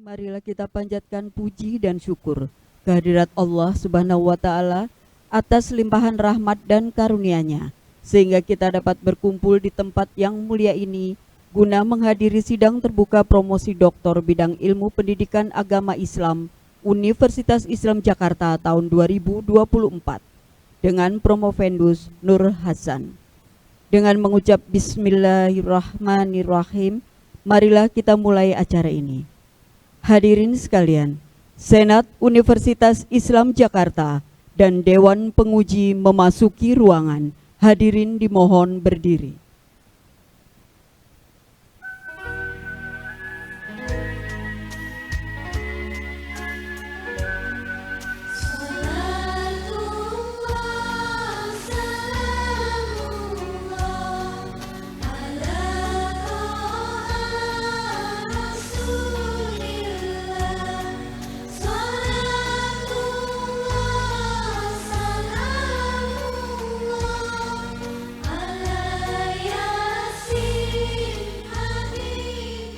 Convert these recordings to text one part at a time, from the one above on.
Marilah kita panjatkan puji dan syukur kehadirat Allah Subhanahu wa Ta'ala atas limpahan rahmat dan karunia-Nya, sehingga kita dapat berkumpul di tempat yang mulia ini guna menghadiri sidang terbuka promosi doktor bidang ilmu pendidikan agama Islam Universitas Islam Jakarta tahun 2024 dengan Promovendus Nur Hasan. Dengan mengucap Bismillahirrahmanirrahim, marilah kita mulai acara ini. Hadirin sekalian, Senat Universitas Islam Jakarta dan Dewan Penguji memasuki ruangan. Hadirin dimohon berdiri.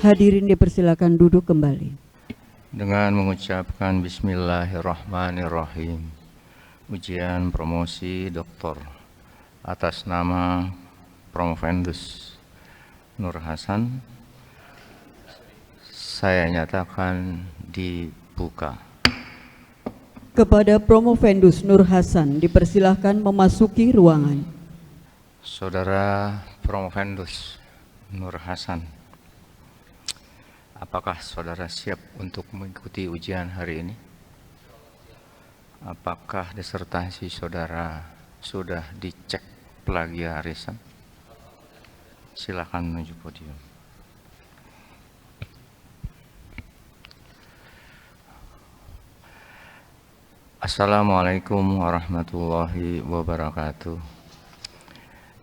Hadirin dipersilakan duduk kembali. Dengan mengucapkan Bismillahirrahmanirrahim, ujian promosi doktor atas nama Promovendus Nur Hasan saya nyatakan dibuka. Kepada Promovendus Nur Hasan dipersilahkan memasuki ruangan. Saudara Promovendus Nur Hasan, apakah saudara siap untuk mengikuti ujian hari ini? Apakah disertasi saudara sudah dicek plagiarisan? Silakan menuju podium. Assalamualaikum warahmatullahi wabarakatuh.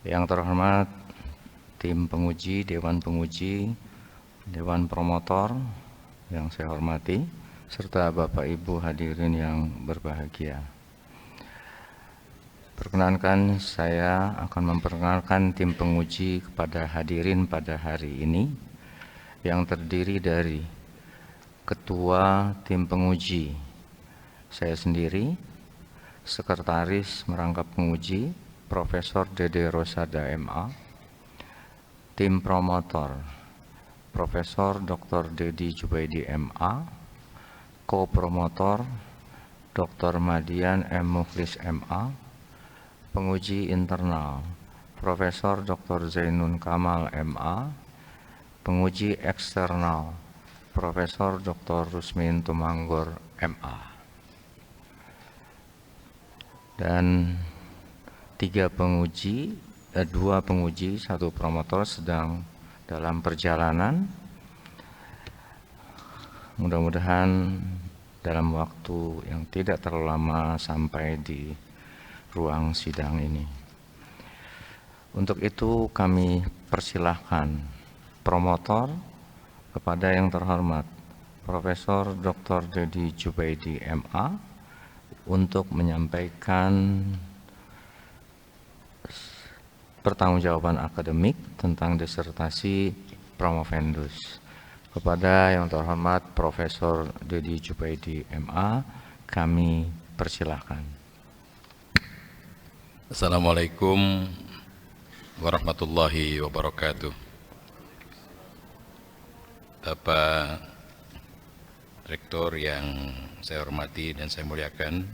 Yang terhormat tim penguji, Dewan Penguji, Dewan Promotor yang saya hormati, serta Bapak Ibu hadirin yang berbahagia. Perkenankan saya akan memperkenalkan tim penguji kepada hadirin pada hari ini yang terdiri dari Ketua Tim Penguji, saya sendiri, Sekretaris Merangkap Penguji, Profesor Dede Rosada MA, Tim Promotor, Profesor Dr. Dedi Jubaidi MA, Co-Promotor Dr. Madian M. Mukhlis MA, Penguji Internal Profesor Dr. Zainun Kamal MA, Penguji Eksternal Profesor Dr. Rusmin Tumanggor MA, dan dua penguji, satu promotor sedang dalam perjalanan. Mudah-mudahan dalam waktu yang tidak terlalu lama sampai di ruang sidang ini. Untuk itu kami persilahkan promotor kepada yang terhormat Profesor Dr. Dedi Jubaidi MA untuk menyampaikan pertanggungjawaban akademik tentang disertasi Promovendus. Kepada yang terhormat Profesor Dedi Jubaidi MA, kami persilahkan. Assalamualaikum warahmatullahi wabarakatuh. Bapak Rektor yang saya hormati dan saya muliakan,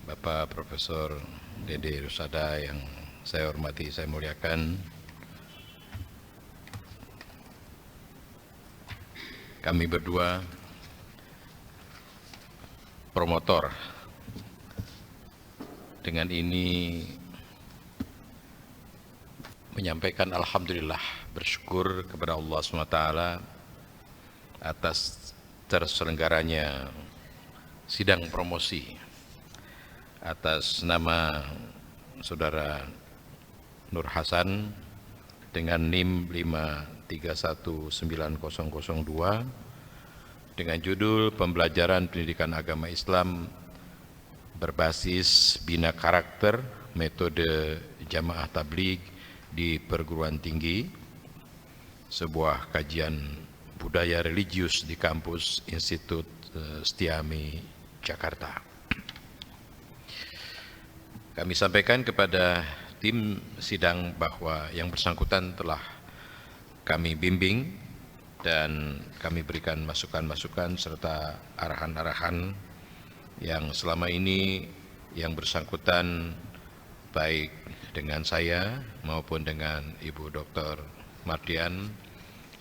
Bapak Profesor Dede Rosada yang saya hormati, saya muliakan, kami berdua promotor dengan ini menyampaikan alhamdulillah, bersyukur kepada Allah SWT atas terselenggaranya sidang promosi atas nama Saudara Nur Hasan dengan NIM 5319002 dengan judul Pembelajaran Pendidikan Agama Islam berbasis bina karakter metode jamaah tabligh di perguruan tinggi, sebuah kajian budaya religius di kampus Institut Setiami Jakarta. Kami sampaikan kepada tim sidang bahwa yang bersangkutan telah kami bimbing dan kami berikan masukan-masukan serta arahan-arahan yang selama ini yang bersangkutan baik dengan saya maupun dengan Ibu Dr. Mardian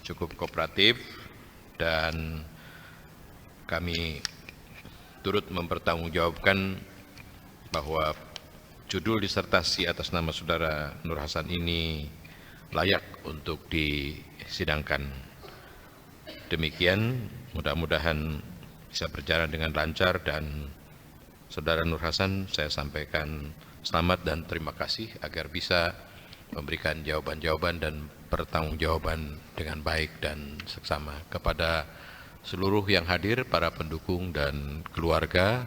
cukup kooperatif, dan kami turut mempertanggungjawabkan bahwa judul disertasi atas nama Saudara Nur Hasan ini layak untuk disidangkan. Demikian, mudah-mudahan bisa berjalan dengan lancar, dan Saudara Nur Hasan saya sampaikan selamat dan terima kasih agar bisa memberikan jawaban-jawaban dan pertanggungjawaban dengan baik dan seksama kepada seluruh yang hadir, para pendukung dan keluarga.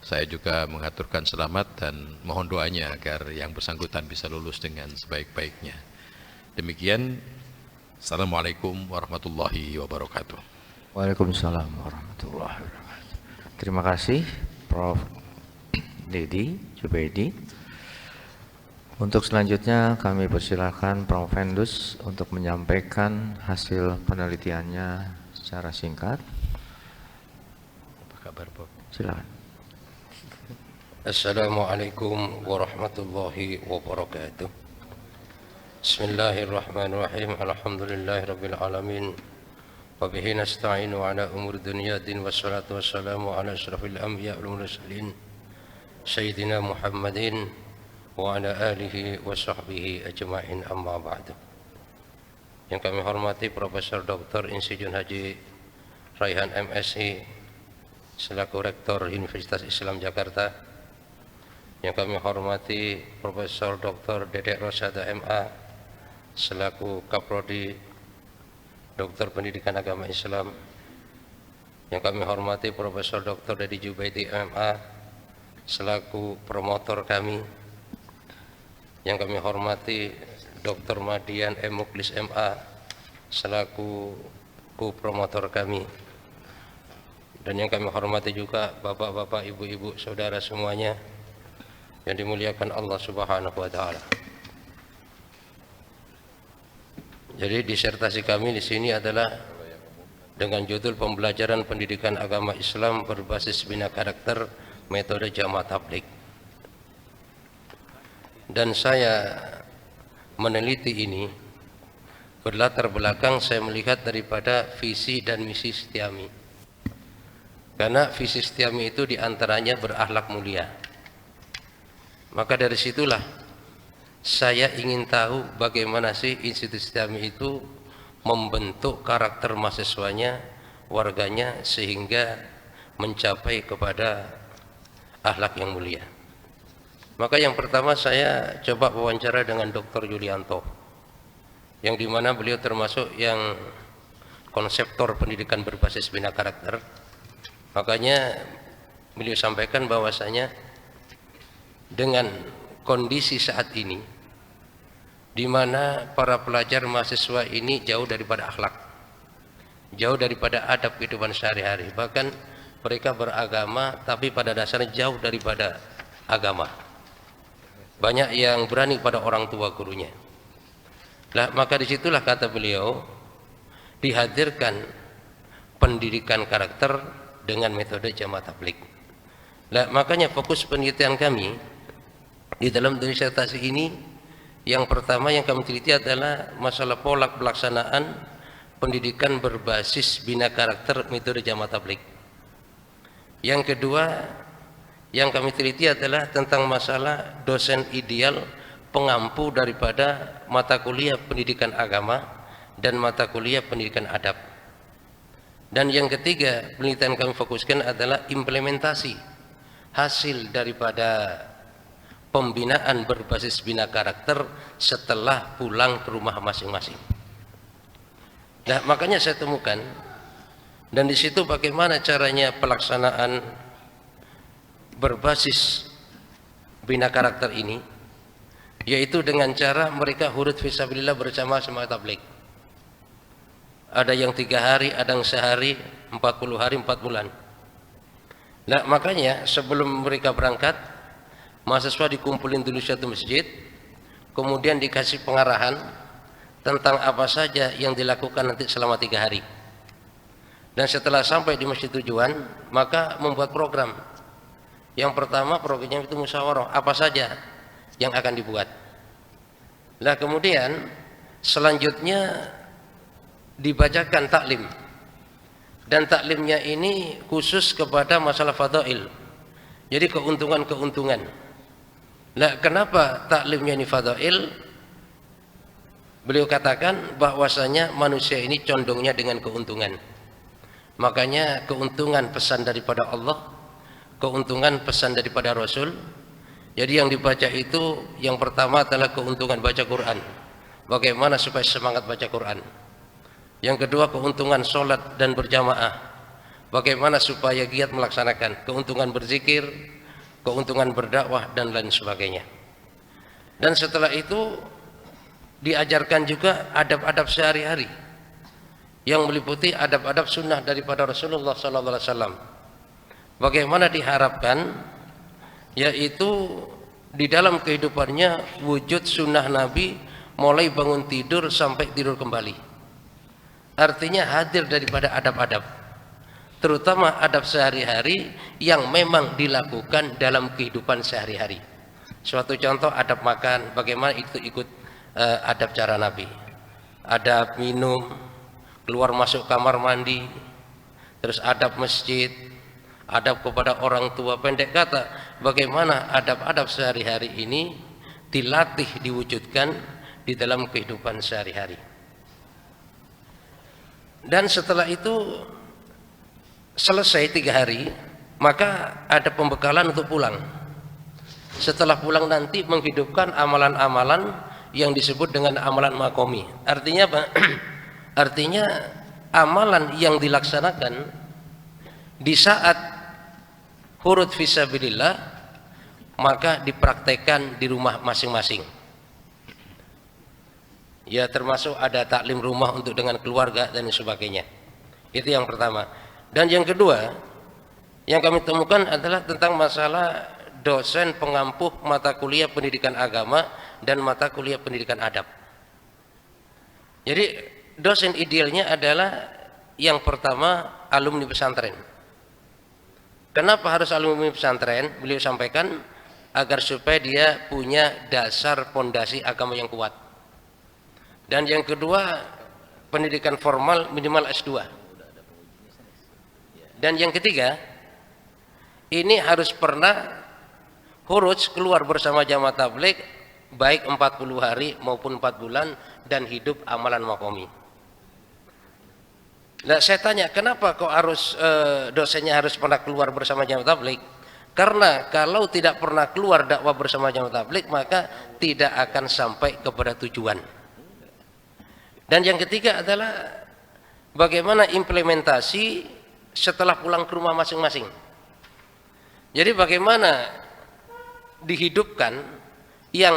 Saya juga mengaturkan selamat dan mohon doanya agar yang bersangkutan bisa lulus dengan sebaik-baiknya. Demikian, Assalamualaikum warahmatullahi wabarakatuh. Waalaikumsalam warahmatullahi wabarakatuh. Terima kasih Prof. Dedi Jubaidi. Untuk selanjutnya kami persilakan Prof. Vendus untuk menyampaikan hasil penelitiannya secara singkat. Apa kabar, Prof? Silakan. Assalamualaikum warahmatullahi wabarakatuh. Bismillahirrahmanirrahim. Alhamdulillahirabbil alamin. Wa bihi nasta'inu ala umur dunya din, wassalatu wassalamu ala asyrafil anbiya wal mursalin sayyidina Muhammadin wa ala alihi wa sahbihi ajma'in, amma ba'du. Yang kami hormati Profesor Dr. Insinyur Haji Raihan MSI selaku Rektor Universitas Islam Jakarta. Yang kami hormati Profesor Dr. Dedek Rosada MA selaku Kaprodi Doktor Pendidikan Agama Islam. Yang kami hormati Profesor Dr. Dedi Jubaidi MA selaku promotor kami. Yang kami hormati Dr. Mardian M. Muklis MA selaku promotor kami. Dan yang kami hormati juga bapak-bapak, ibu-ibu, saudara semuanya yang dimuliakan Allah Subhanahu wa taala. Jadi disertasi kami di sini adalah dengan judul Pembelajaran Pendidikan Agama Islam berbasis bina karakter metode Jamaah Tabligh. Dan saya meneliti ini berlatar belakang saya melihat daripada visi dan misi Setiami. Karena visi Setiami itu diantaranya berakhlak mulia. Maka dari situlah saya ingin tahu bagaimana sih institusi Setiami itu membentuk karakter mahasiswanya, warganya, sehingga mencapai kepada akhlak yang mulia. Maka yang pertama saya coba wawancara dengan Dr. Yulianto, yang dimana beliau termasuk yang konseptor pendidikan berbasis bina karakter. Makanya beliau sampaikan bahwasanya dengan kondisi saat ini, di mana para pelajar mahasiswa ini jauh daripada akhlak, jauh daripada adab kehidupan sehari-hari, bahkan mereka beragama tapi pada dasarnya jauh daripada agama. Banyak yang berani pada orang tua gurunya. Nah, maka disitulah kata beliau dihadirkan pendidikan karakter dengan metode Jamaah Tabligh. Nah, makanya fokus penelitian kami di dalam disertasi ini, yang pertama yang kami teliti adalah masalah pola pelaksanaan pendidikan berbasis bina karakter metode Jamaah Tabligh. Yang kedua yang kami teliti adalah tentang masalah dosen ideal pengampu daripada mata kuliah pendidikan agama dan mata kuliah pendidikan adab. Dan yang ketiga penelitian kami fokuskan adalah implementasi hasil daripada pembinaan berbasis bina karakter setelah pulang ke rumah masing-masing. Nah, makanya saya temukan, dan di situ bagaimana caranya pelaksanaan berbasis bina karakter ini, yaitu dengan cara mereka huruf fisabilillah bersama Jamaah Tabligh. ada yang 3 hari, ada yang sehari, 40 hari, 4 bulan. Nah, makanya sebelum mereka berangkat, mahasiswa dikumpulin dulu satu masjid, kemudian dikasih pengarahan tentang apa saja yang dilakukan nanti selama 3 hari. Dan setelah sampai di masjid tujuan, maka membuat program. Yang pertama programnya itu musyawarah, apa saja yang akan dibuat. Nah, kemudian selanjutnya dibacakan taklim. Dan taklimnya ini khusus kepada masalah fadail. Jadi keuntungan-keuntungan. Nah, kenapa taklimnya ini fadail? Beliau katakan bahwasanya manusia ini condongnya dengan keuntungan. Makanya keuntungan pesan daripada Allah, keuntungan pesan daripada Rasul. Jadi yang dibaca itu yang pertama adalah keuntungan baca Quran. Bagaimana supaya semangat baca Quran. Yang kedua keuntungan sholat dan berjamaah. Bagaimana supaya giat melaksanakan. Keuntungan berzikir, keuntungan berdakwah dan lain sebagainya. Dan setelah itu diajarkan juga adab-adab sehari-hari yang meliputi adab-adab sunnah daripada Rasulullah SAW. Bagaimana diharapkan, yaitu di dalam kehidupannya wujud sunnah Nabi mulai bangun tidur sampai tidur kembali. Artinya hadir daripada adab-adab, terutama adab sehari-hari yang memang dilakukan dalam kehidupan sehari-hari. Suatu contoh adab makan, bagaimana itu ikut adab cara Nabi. Adab minum, keluar masuk kamar mandi, terus adab masjid, adab kepada orang tua. Pendek kata, bagaimana adab-adab sehari-hari ini dilatih, diwujudkan di dalam kehidupan sehari-hari. Dan setelah itu selesai 3 hari, maka ada pembekalan untuk pulang. Setelah pulang nanti menghidupkan amalan-amalan yang disebut dengan amalan makomi. Artinya apa? Artinya amalan yang dilaksanakan di saat huruf fisabilillah, maka dipraktekkan di rumah masing-masing. Ya, termasuk ada taklim rumah untuk dengan keluarga dan sebagainya. Itu yang pertama. Dan yang kedua yang kami temukan adalah tentang masalah dosen pengampuh mata kuliah pendidikan agama dan mata kuliah pendidikan adab. Jadi dosen idealnya adalah yang pertama alumni pesantren. Kenapa harus alumni pesantren? Beliau sampaikan agar supaya dia punya dasar pondasi agama yang kuat. Dan yang kedua, pendidikan formal minimal S2. Dan yang ketiga, ini harus pernah khuruj keluar bersama jamaah tabligh baik 40 hari maupun 4 bulan dan hidup amalan makomi. Nah, saya tanya, kenapa kok harus dosennya harus pernah keluar bersama jamaah tabligh? Karena kalau tidak pernah keluar dakwah bersama jamaah tabligh, maka tidak akan sampai kepada tujuan. Dan yang ketiga adalah bagaimana implementasi setelah pulang ke rumah masing-masing. Jadi bagaimana dihidupkan yang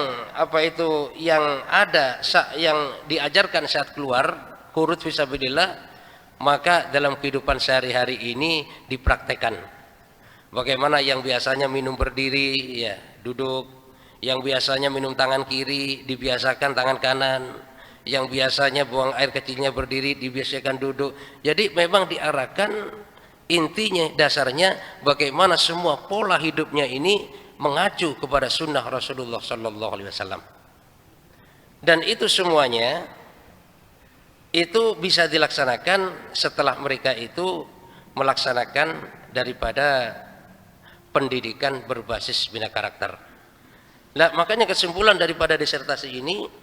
ada yang diajarkan saat keluar huruf fisabilillah, maka dalam kehidupan sehari-hari ini dipraktekkan. Bagaimana yang biasanya minum berdiri, ya duduk. Yang biasanya minum tangan kiri, dibiasakan tangan kanan. Yang biasanya buang air kecilnya berdiri, dibiasakan duduk. Jadi memang diarahkan, intinya dasarnya bagaimana semua pola hidupnya ini mengacu kepada sunnah Rasulullah SAW. Dan itu semuanya itu bisa dilaksanakan setelah mereka itu melaksanakan daripada pendidikan berbasis bina karakter. Nah, makanya kesimpulan daripada disertasi ini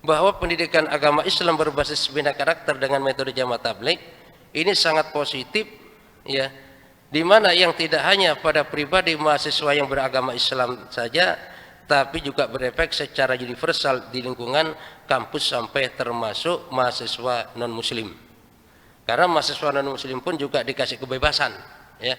bahwa pendidikan agama Islam berbasis bina karakter dengan metode jamaah tabligh ini sangat positif, ya, di mana yang tidak hanya pada pribadi mahasiswa yang beragama Islam saja, tapi juga berefek secara universal di lingkungan kampus sampai termasuk mahasiswa non muslim. Karena mahasiswa non muslim pun juga dikasih kebebasan, ya.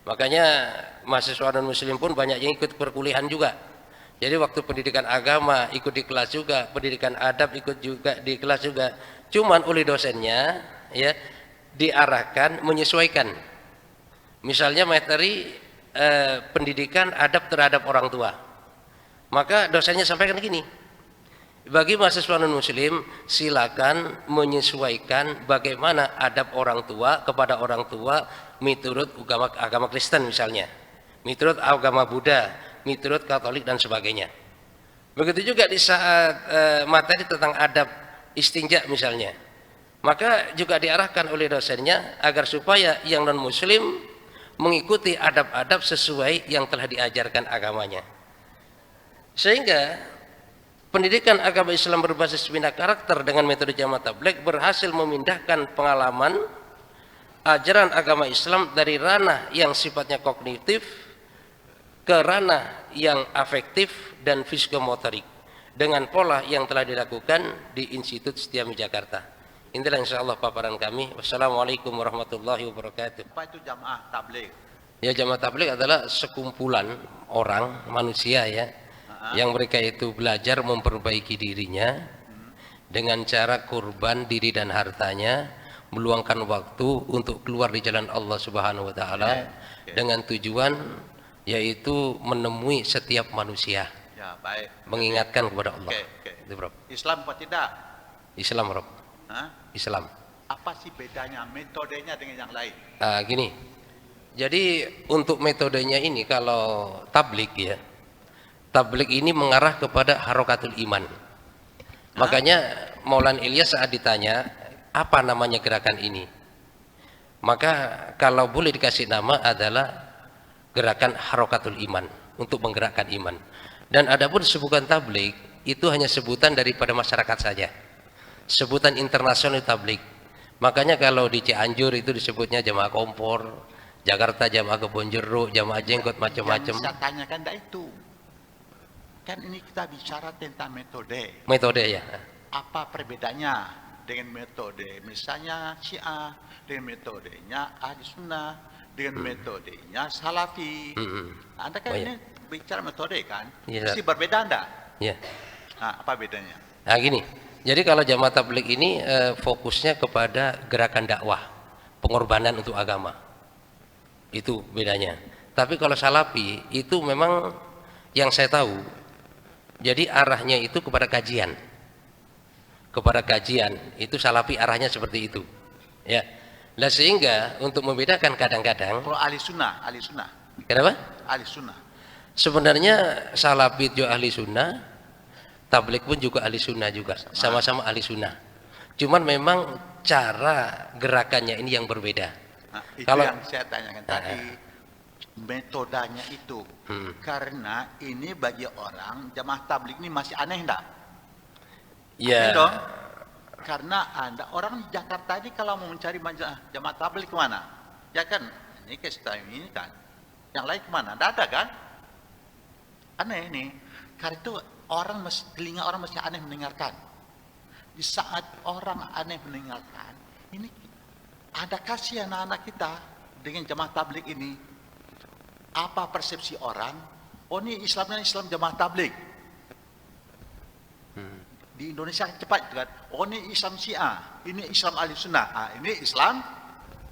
Makanya mahasiswa non muslim pun banyak yang ikut perkuliahan juga. Jadi waktu pendidikan agama ikut di kelas juga, pendidikan adab ikut juga di kelas juga. Cuman oleh dosennya ya diarahkan menyesuaikan. Misalnya materi pendidikan adab terhadap orang tua, maka dosennya sampaikan gini, bagi mahasiswa non muslim silakan menyesuaikan bagaimana adab orang tua kepada orang tua menurut agama Kristen misalnya, menurut agama Buddha, menurut Katolik dan sebagainya. Begitu juga di saat materi tentang adab istinja misalnya, maka juga diarahkan oleh dosennya agar supaya yang non muslim mengikuti adab-adab sesuai yang telah diajarkan agamanya. Sehingga pendidikan agama Islam berbasis bina karakter dengan metode Jamaah Tabligh berhasil memindahkan pengalaman ajaran agama Islam dari ranah yang sifatnya kognitif ke ranah yang afektif dan fisiomotorik dengan pola yang telah dilakukan di Institut Setiami Jakarta. Inilah insyaallah paparan kami. Wassalamualaikum warahmatullahi wabarakatuh. Apa itu Jamaah Tabligh? Ya, Jamaah Tabligh adalah sekumpulan orang manusia ya, yang mereka itu belajar memperbaiki dirinya dengan cara kurban diri dan hartanya, meluangkan waktu untuk keluar di jalan Allah Subhanahu wa taala dengan tujuan yaitu menemui setiap manusia. Ya, baik. Mengingatkan kepada Allah. Itu, Bro. Islam apa tidak? Islam, Bro. Hah? Islam. Apa sih bedanya metodenya dengan yang lain? Gini. Jadi untuk metodenya ini kalau tabligh ya. Tabligh ini mengarah kepada harokatul iman. Makanya Maulana Ilyas saat ditanya apa namanya gerakan ini, maka kalau boleh dikasih nama adalah gerakan harokatul iman, untuk menggerakkan iman. Dan adapun sebutan tabligh itu hanya sebutan daripada masyarakat saja, sebutan internasional tabligh. Makanya kalau di Cianjur itu disebutnya jamaah kompor, Jakarta jamaah kebon jeruk, jamaah jenggot, macam-macam. Yang saya tanyakan dah itu. Kan ini kita bicara tentang metode. Metode ya. Apa perbedaannya dengan metode misalnya Syiah, dengan metodenya Ahli Sunnah, dengan metodenya Salafi. Anda kan ini bicara metode kan? Ya. Pasti berbeda anda? Ya. Nah, apa bedanya? Nah gini, jadi kalau Jamaah Tabligh ini fokusnya kepada gerakan dakwah, pengorbanan untuk agama. Itu bedanya. Tapi kalau Salafi itu memang yang saya tahu, jadi arahnya itu kepada kajian. Kepada kajian, itu Salafi arahnya seperti itu. Ya. Nah sehingga untuk membedakan kadang-kadang. Kalau ahli sunnah. Kenapa? Ahli sunnah. Sebenarnya Salafi juga ahli sunnah, Tabligh pun juga ahli sunnah juga, sama-sama ahli sunnah. Cuman memang cara gerakannya ini yang berbeda. Nah, itu kalau yang saya tanyakan tadi, metodenya itu. Karena ini bagi orang Jamaah Tabligh ini masih aneh enggak? ya. Aneh dong. Karena Anda orang di Jakarta ini kalau mau mencari Jamaah Tabligh kemana? Ya kan, ini ke ini kan. Yang lain kemana? Tidak ada kan? Aneh ini. Karena itu telinga orang masih aneh mendengarkan. Di saat orang aneh mendengarkan, ini ada kasih anak-anak kita dengan Jamaah Tabligh ini. Apa persepsi orang? Oh ini Islamnya Islam Jamaah Tabligh. Di Indonesia cepat kan, oh ini Islam Syiah, ini Islam Ahli Sunnah, ini Islam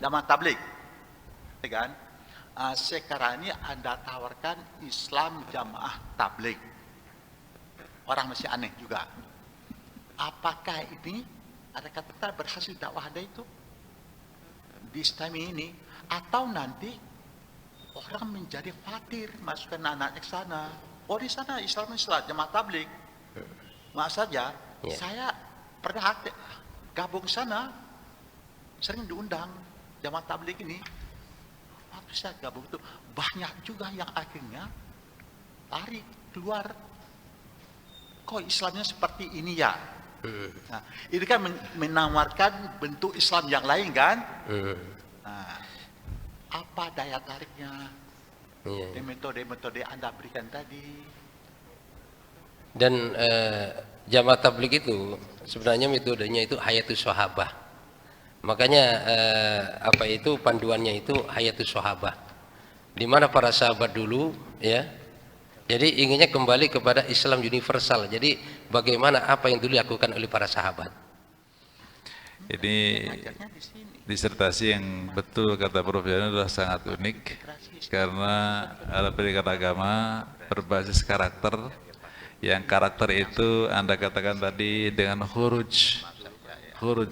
Jamaah Tabligh, kan? Sekarang ini Anda tawarkan Islam Jamaah Tabligh, orang masih aneh juga. Apakah ini ada kata berhasil dakwah Anda itu di Islam ini, atau nanti orang menjadi fatir masukkan anak-anaknya ke sana? Oh di sana Islam Jamaah Tabligh. Maaf saja, saya pernah gabung sana, sering diundang Jamaah Tabligh ini. Waktu saya gabung itu banyak juga yang akhirnya lari keluar. Kok Islamnya seperti ini ya? Nah, ini kan menawarkan bentuk Islam yang lain kan? Nah, apa daya tariknya? Metode-metode Anda berikan tadi. Dan Jamaah Tabligh itu sebenarnya metodenya itu hayatus sahabah. Makanya apa itu panduannya itu hayatus sahabah. Di mana para sahabat dulu ya. Jadi inginnya kembali kepada Islam universal. Jadi bagaimana apa yang dulu dilakukan oleh para sahabat. Ini disertasi yang betul kata Prof. Yana adalah sangat unik karena ada pendidikan agama berbasis karakter, yang karakter itu Anda katakan tadi dengan huruj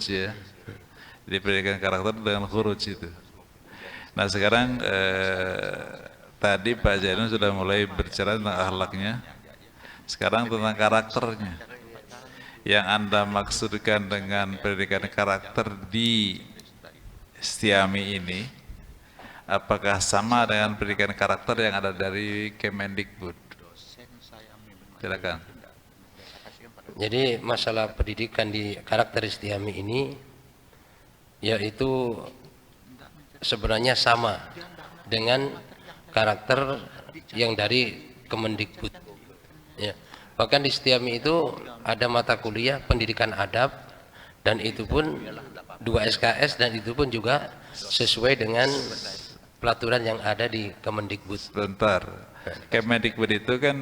ya. Jadi pendidikan karakter dengan huruj itu. Nah sekarang tadi Pak Zainul sudah mulai berbicara tentang akhlaknya, sekarang tentang karakternya. Yang Anda maksudkan dengan pendidikan karakter di Istiami ini, apakah sama dengan pendidikan karakter yang ada dari Kemendikbud? Silakan. Jadi masalah pendidikan di karakter Istiami ini yaitu sebenarnya sama dengan karakter yang dari Kemendikbud. Ya. Bahkan di Istiami itu ada mata kuliah pendidikan adab, dan itu pun 2 SKS, dan itu pun juga sesuai dengan peraturan yang ada di Kemendikbud. Sebentar, Kemendikbud itu kan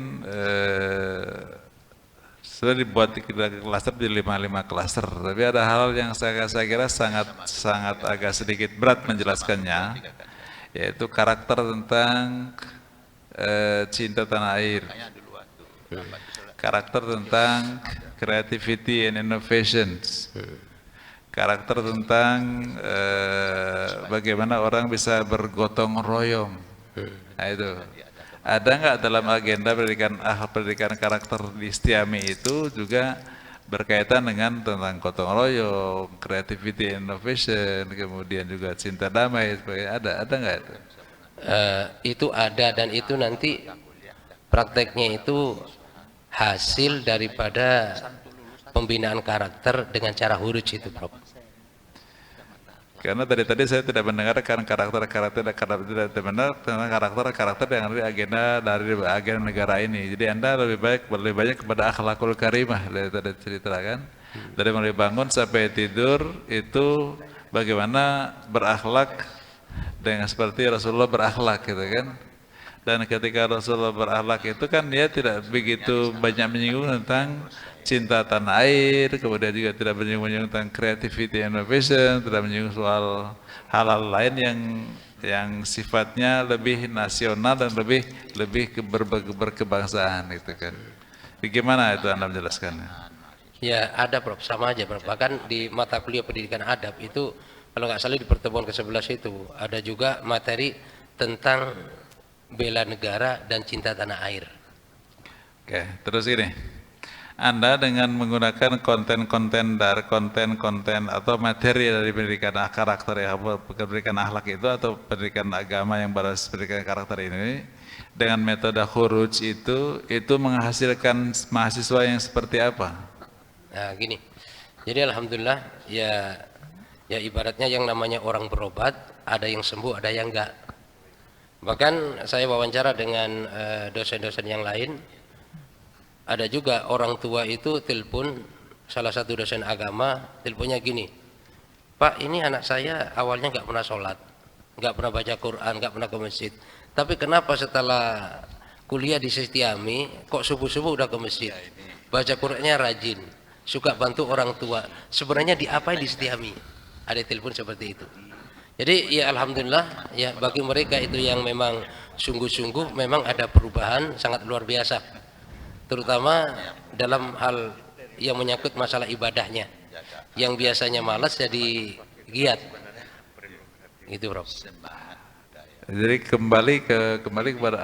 sudah dibuat di klaster di 5 klaster, tapi ada hal yang saya kira sangat agak sedikit berat menjelaskannya, yaitu karakter tentang cinta tanah air, karakter tentang creativity and innovations, karakter tentang bagaimana orang bisa bergotong royong. Nah itu ada nggak dalam agenda pendidikan karakter di Istiami itu juga berkaitan dengan tentang gotong royong, creativity and innovation, kemudian juga cinta damai, sebagainya. Ada nggak itu? Itu ada, dan itu nanti prakteknya itu hasil daripada pembinaan karakter dengan cara huruj itu, Prof. Karena tadi saya tidak mendengarkan karakter benar tentang karakter yang dari agenda negara ini. Jadi Anda lebih banyak kepada akhlakul karimah dari cerita kan. Dari mulai bangun sampai tidur itu bagaimana berakhlak dengan seperti Rasulullah berakhlak gitu kan. Dan ketika Rasulullah berakhlak itu kan dia tidak begitu banyak menyinggung tentang cinta tanah air, kemudian juga tidak menyinggung tentang creativity and innovation, tidak menyinggung soal hal-hal lain yang sifatnya lebih nasional dan lebih berkebangsaan gitu kan. Bagaimana itu Anda menjelaskannya? Ya ada, Prof, sama aja, Prof. Bahkan di mata kuliah pendidikan adab itu kalau nggak salah di pertemuan ke-11 itu ada juga materi tentang bela negara dan cinta tanah air. Oke, terus ini. Anda dengan menggunakan konten-konten atau materi dari pendidikan karakter pendidikan akhlak itu atau pendidikan agama yang berbasis pendidikan karakter ini dengan metode khuruj itu menghasilkan mahasiswa yang seperti apa? Nah, gini. Jadi alhamdulillah ya ibaratnya yang namanya orang berobat, ada yang sembuh, ada yang enggak. Bahkan saya wawancara dengan dosen-dosen yang lain, ada juga orang tua itu telepon salah satu dosen agama, teleponnya gini, Pak, ini anak saya awalnya nggak pernah sholat, nggak pernah baca Quran, nggak pernah ke masjid, tapi kenapa setelah kuliah di Istiami kok subuh-subuh udah ke masjid, baca Qurannya rajin, suka bantu orang tua, sebenarnya diapain di Istiami? Ada telepon seperti itu. Jadi ya alhamdulillah ya bagi mereka itu yang memang sungguh-sungguh memang ada perubahan sangat luar biasa, terutama dalam hal yang menyangkut masalah ibadahnya, yang biasanya malas jadi giat. Gitu, Bro. Jadi kembali kepada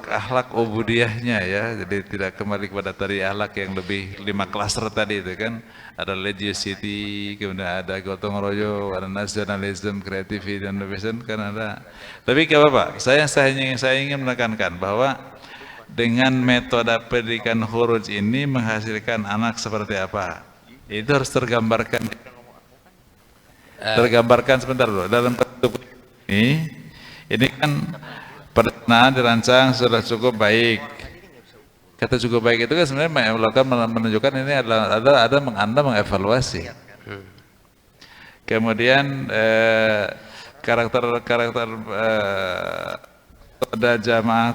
akhlak ubudiyahnya ya. Jadi tidak kembali kepada tadi akhlak yang lebih 5 klaster tadi itu kan. Ada religiosity, kemudian ada gotong royong, ada nationalism, creativity dan innovation kan ada. Tapi enggak apa-apa. Saya ingin menekankan bahwa dengan metode pendidikan khuruj ini menghasilkan anak seperti apa? Itu harus tergambarkan sebentar dulu dalam bentuk ini kan perencanaan dirancang sudah cukup baik. Kata cukup baik itu kan sebenarnya menunjukkan ini adalah Anda mengevaluasi. Kemudian karakter pada jamaah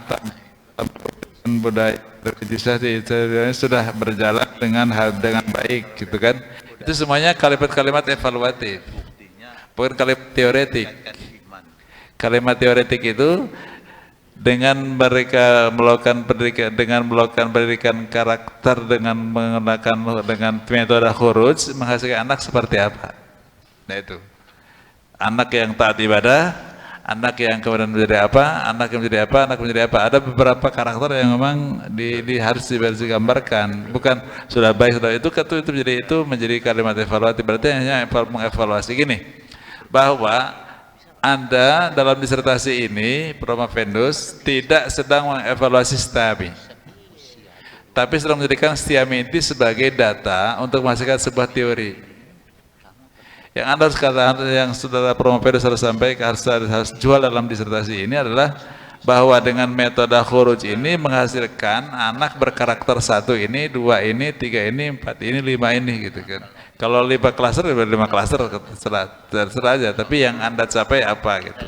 budaya religiusnya sudah berjalan dengan baik gitu kan. Itu semuanya kalimat-kalimat evaluatif, bukan kalimat teoretik. Kalimat teoretik itu dengan mereka melakukan pendidikan karakter dengan menggunakan dengan metode khuruj menghasilkan anak seperti apa. Nah itu anak yang taat ibadah, anak yang kemudian menjadi apa, anak yang menjadi apa, anak menjadi apa. Ada beberapa karakter yang memang harus digambarkan, bukan sudah baik sudah itu menjadi kalimat evaluatif. Berarti hanya mengevaluasi gini, bahwa Anda dalam disertasi ini, Prof. Mafendus, tidak sedang mengevaluasi STIAMI, tapi sedang menjadikan STIAMI ini sebagai data untuk menghasilkan sebuah teori. Yang Anda harus katakan, yang saudara Prof. Mafendus harus sampaikan, harus jual dalam disertasi ini adalah bahwa dengan metode khuruj ini menghasilkan anak berkarakter 1 ini, 2 ini, 3 ini, 4 ini, 5 ini gitu kan. Kalau 5 klaster, 5 klaster terserah aja, tapi yang Anda capai apa gitu.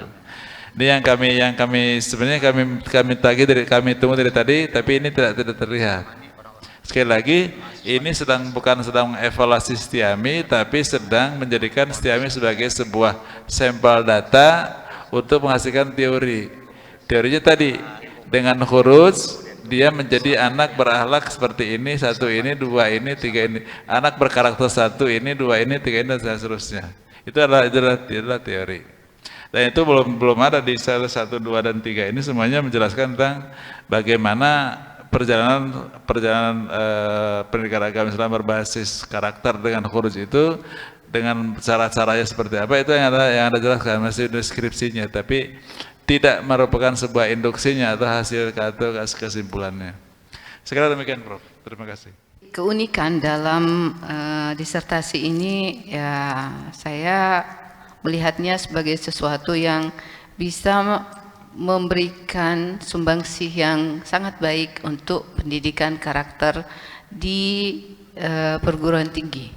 Ini yang kami sebenarnya kami tunggu dari tadi, tapi ini tidak terlihat. Sekali lagi, ini bukan sedang mengevaluasi STIAMI, tapi sedang menjadikan STIAMI sebagai sebuah sampel data untuk menghasilkan teori. Teorinya tadi, dengan khuruj dia menjadi anak berakhlak seperti ini, 1 ini, 2 ini, 3 ini. Anak berkarakter 1 ini, 2 ini, 3 ini, dan seterusnya. Itu adalah teori. Dan itu belum ada di sel 1, 2, dan 3 ini semuanya menjelaskan tentang bagaimana perjalanan pendidikan agama Islam berbasis karakter dengan khuruj itu, dengan cara-caranya seperti apa, itu yang ada jelaskan, masih deskripsinya, tapi tidak merupakan sebuah induksinya atau hasil atau kesimpulannya. Sekali demikian, Prof. Terima kasih. Keunikan dalam disertasi ini ya saya melihatnya sebagai sesuatu yang bisa memberikan sumbangsih yang sangat baik untuk pendidikan karakter di perguruan tinggi,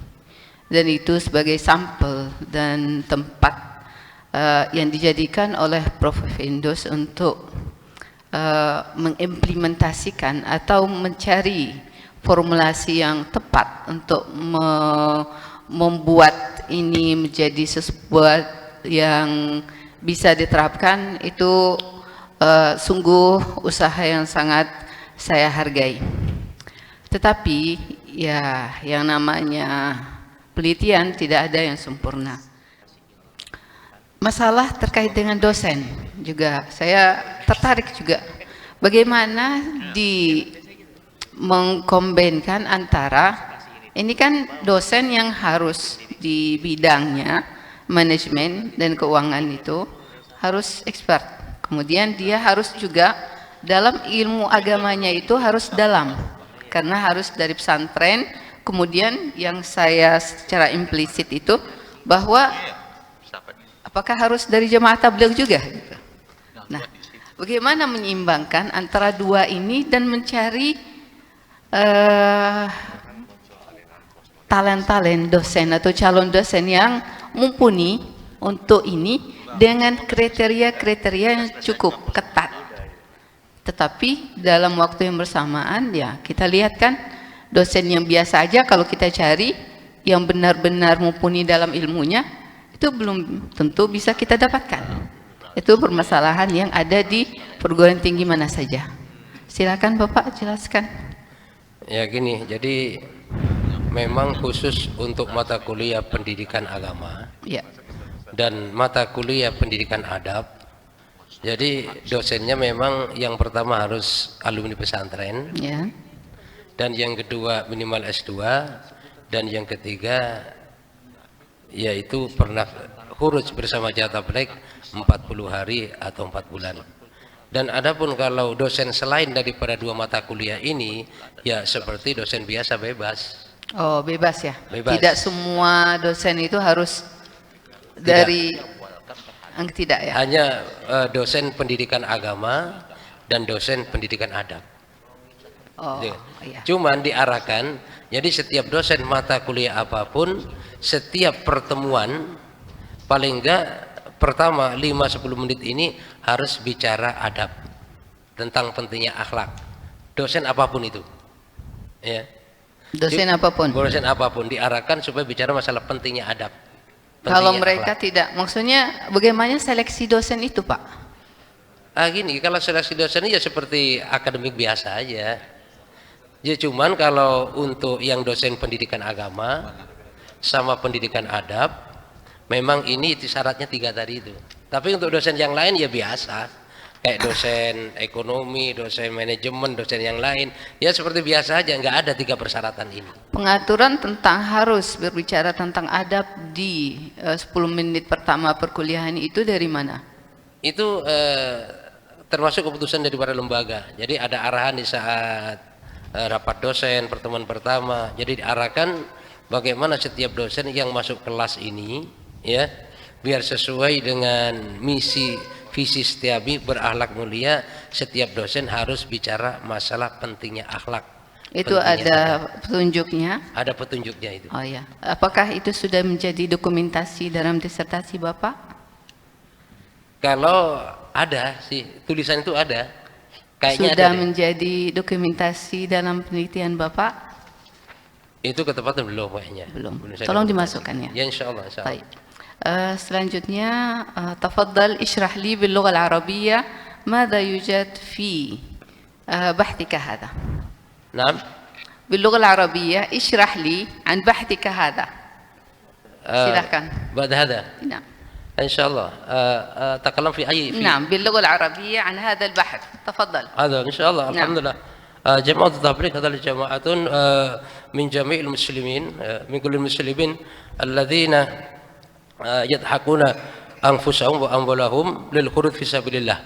dan itu sebagai sampel dan tempat yang dijadikan oleh Prof. Mafendus untuk mengimplementasikan atau mencari formulasi yang tepat untuk membuat ini menjadi sesuatu yang bisa diterapkan. Itu sungguh usaha yang sangat saya hargai. Tetapi ya yang namanya penelitian tidak ada yang sempurna. Masalah terkait dengan dosen juga saya tertarik juga, bagaimana mengkombinkan antara ini kan dosen yang harus di bidangnya manajemen dan keuangan itu harus expert, kemudian dia harus juga dalam ilmu agamanya itu harus dalam, karena harus dari pesantren. Kemudian yang saya secara implisit itu bahwa apakah harus dari jemaah tabligh juga? Nah, bagaimana menyeimbangkan antara dua ini dan mencari talent dosen atau calon dosen yang mumpuni untuk ini dengan kriteria-kriteria yang cukup ketat. Tetapi dalam waktu yang bersamaan ya kita lihat kan dosen yang biasa aja kalau kita cari yang benar-benar mumpuni dalam ilmunya itu belum tentu bisa kita dapatkan. Itu permasalahan yang ada di perguruan tinggi mana saja. Silakan Bapak jelaskan. Ya gini, jadi memang khusus untuk mata kuliah pendidikan agama Ya. dan mata kuliah pendidikan adab, jadi dosennya memang yang pertama harus alumni pesantren, Ya. dan yang kedua minimal S2, dan yang ketiga yaitu pernah khuruj bersama Jamaah Tabligh 40 hari atau 4 bulan. Dan adapun kalau dosen selain daripada dua mata kuliah ini, ya seperti dosen biasa bebas. Oh, bebas ya? Bebas. Tidak semua dosen itu harus dari tidak ya? Hanya dosen pendidikan agama dan dosen pendidikan adab. Oh, Gitu. iya. Cuman diarahkan, jadi setiap dosen mata kuliah apapun, setiap pertemuan paling enggak pertama 5-10 menit ini harus bicara adab, tentang pentingnya akhlak. Dosen apapun itu. Ya. Dosen apapun. Dosen apapun diarahkan supaya bicara masalah pentingnya adab. Kalau pentingnya mereka akhlak. tidak, maksudnya bagaimana seleksi dosen itu, Pak? Gini, kalau seleksi dosen ya seperti akademik biasa aja. Ya cuman kalau untuk yang dosen pendidikan agama sama pendidikan adab, memang ini syaratnya 3 tadi itu. Tapi untuk dosen yang lain ya biasa, kayak dosen ekonomi, dosen manajemen, dosen yang lain, ya seperti biasa aja, nggak ada 3 persyaratan ini. Pengaturan tentang harus berbicara tentang adab di 10 menit pertama perkuliahan itu dari mana? Itu termasuk keputusan dari para lembaga. Jadi ada arahan di saat rapat dosen pertemuan pertama. Jadi diarahkan bagaimana setiap dosen yang masuk kelas ini, ya, biar sesuai dengan misi visi Setiami berakhlak mulia. Setiap dosen harus bicara masalah pentingnya akhlak. Itu pentingnya ada adab. petunjuknya? Ada petunjuknya itu. Oh ya. Apakah itu sudah menjadi dokumentasi dalam disertasi Bapak? Kalau ada sih tulisan itu ada. Kayaknya Sudah ada deh. menjadi dokumentasi dalam penelitian Bapak? Itu ketepatan belum kayaknya. Belum. Saya Tolong dapat. dimasukkan ya. Ya insyaallah. طيب selanjutnya تفضل اشرح لي باللغة العربية ماذا يوجد في بحثك هذا. نعم. باللغة العربية اشرح لي عن بحثك هذا. silakan. بعد هذا. نعم. إن شاء الله أتكلم في نعم باللغة العربية عن هذا البحث تفضل. هذا إن شاء الله. نعم. الحمد لله. جماعة التبليغ هذا جماعة من جميع المسلمين من كل المسلمين الذين يضحكون أنفسهم وأموالهم للخروج في سبيل الله.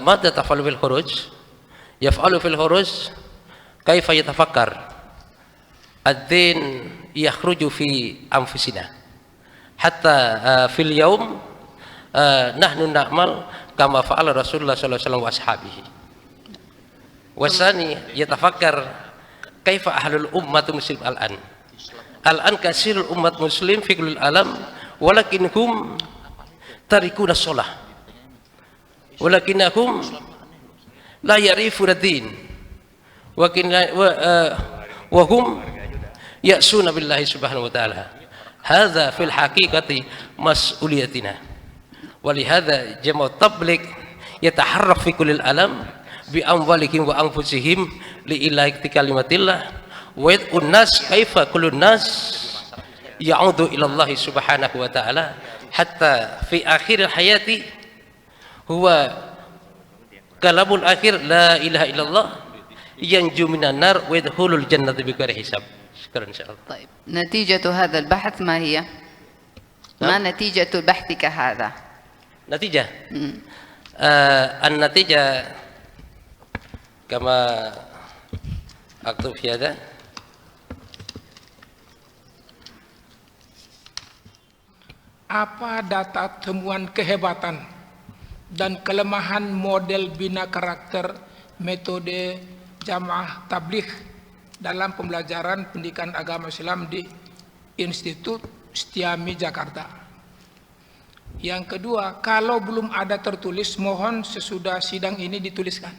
ماذا تفعل في الخروج؟ يفعل في الخروج كيف يتفكر الدين يخرج في أنفسنا حتى في اليوم نحن نعمل كما فعل رسول الله صلى الله عليه وسلم وأصحابه. والثاني يتفكر كيف أهل الأمة مسلم الآن كثير الأمة مسلم في كل العالم ولكنهم تاركون الصلاة ولكنهم لا يعرفون الدين وهم يأسون بالله سبحانه وتعالى. هذا في الحقيقة مسؤوليتنا. ولهذا جماعة التبليغ يتحرك في كل العالم بأموالهم وأنفسهم لإعلاء كلمة الله ويدعو الناس كيف كل الناس يعود إلى الله سبحانه وتعالى حتى في آخر الحياة هو كلام الآخر لا إله إلا الله ينجو من النار ويدخل الجنة بغير حساب. شكرا إن شاء الله. طيب نتيجة هذا البحث ما هي؟ ما نتيجة بحثك هذا؟ نتيجة النتيجة كما أكتب في هذا. Apa data temuan kehebatan dan kelemahan model bina karakter metode jamaah tabligh dalam pembelajaran pendidikan agama Islam di Institut Setiami Jakarta. Yang kedua, kalau belum ada tertulis, mohon sesudah sidang ini dituliskan.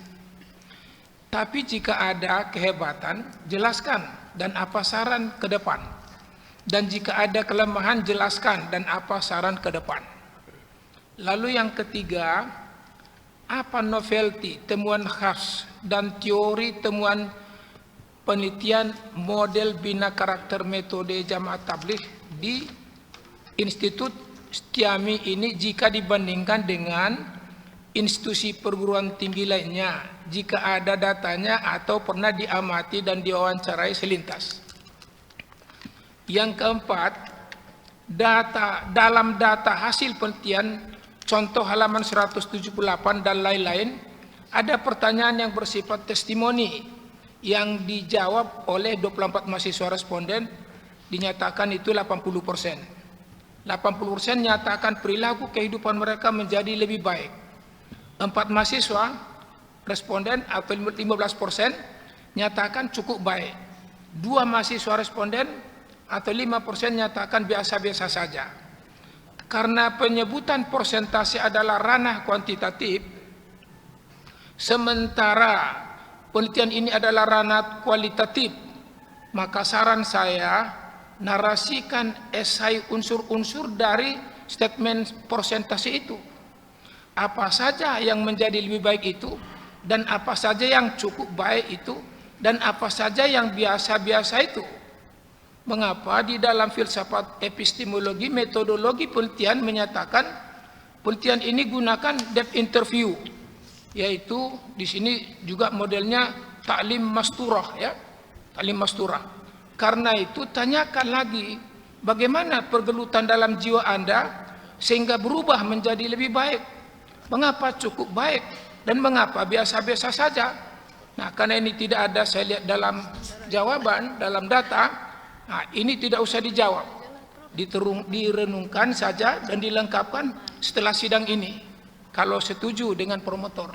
Tapi jika ada kehebatan, jelaskan dan apa saran ke depan. Dan jika ada kelemahan, jelaskan dan apa saran ke depan. Lalu yang ketiga, apa novelty, temuan khas dan teori temuan penelitian model bina karakter metode jamaah tabligh di Institut Setiami ini jika dibandingkan dengan institusi perguruan tinggi lainnya, jika ada datanya atau pernah diamati dan diwawancarai selintas. Yang keempat, dalam data hasil penelitian contoh halaman 178 dan lain-lain, ada pertanyaan yang bersifat testimoni yang dijawab oleh 24 mahasiswa responden, dinyatakan itu 80%. 80% nyatakan perilaku kehidupan mereka menjadi lebih baik. 4 mahasiswa responden atau 15% nyatakan cukup baik. 2 mahasiswa responden atau 5% nyatakan biasa-biasa saja. Karena penyebutan persentase adalah ranah kuantitatif, sementara penelitian ini adalah ranah kualitatif, maka saran saya narasikan esai unsur-unsur dari statement persentase itu. Apa saja yang menjadi lebih baik itu, dan apa saja yang cukup baik itu, dan apa saja yang biasa-biasa itu. Mengapa di dalam filsafat epistemologi metodologi penelitian menyatakan penelitian ini gunakan depth interview, yaitu di sini juga modelnya taklim masturah, ya, taklim masturah. Karena itu tanyakan lagi bagaimana pergelutan dalam jiwa Anda sehingga berubah menjadi lebih baik. Mengapa cukup baik dan mengapa biasa-biasa saja? Nah, karena ini tidak ada saya lihat dalam jawaban, dalam data, nah ini tidak usah dijawab. Direnungkan saja dan dilengkapkan setelah sidang ini. Kalau setuju dengan promotor.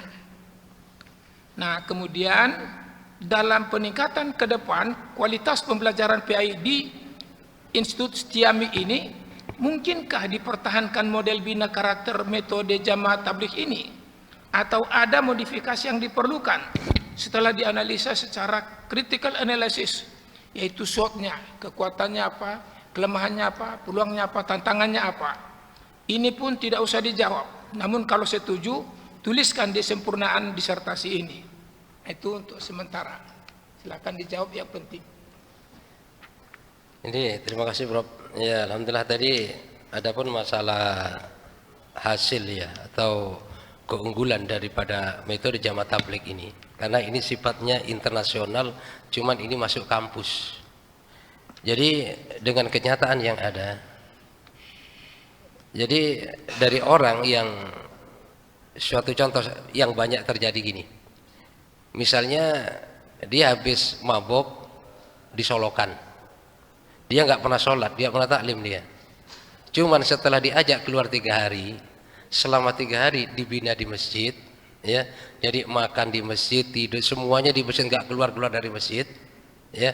Nah, kemudian dalam peningkatan ke depan kualitas pembelajaran PAI di Institut Setiami ini, mungkinkah dipertahankan model bina karakter metode jamaah tabligh ini, atau ada modifikasi yang diperlukan setelah dianalisa secara critical analysis, yaitu SWOT-nya, kekuatannya apa, kelemahannya apa, peluangnya apa, tantangannya apa. Ini pun tidak usah dijawab, namun kalau setuju tuliskan di sempurnaan disertasi ini. Itu untuk sementara, silakan dijawab yang penting. Ini terima kasih Prof. Ya, alhamdulillah tadi adapun masalah hasil ya atau keunggulan daripada metode jamaah tabligh ini, karena ini sifatnya internasional, cuman ini masuk kampus. Jadi dengan kenyataan yang ada, jadi dari orang yang suatu contoh yang banyak terjadi gini, misalnya dia habis mabok disolokan, dia nggak pernah sholat, dia pernah taklim dia. Cuman setelah diajak keluar 3 hari, selama 3 hari dibina di masjid, ya, jadi makan di masjid, tidur semuanya di masjid, nggak keluar dari masjid, ya.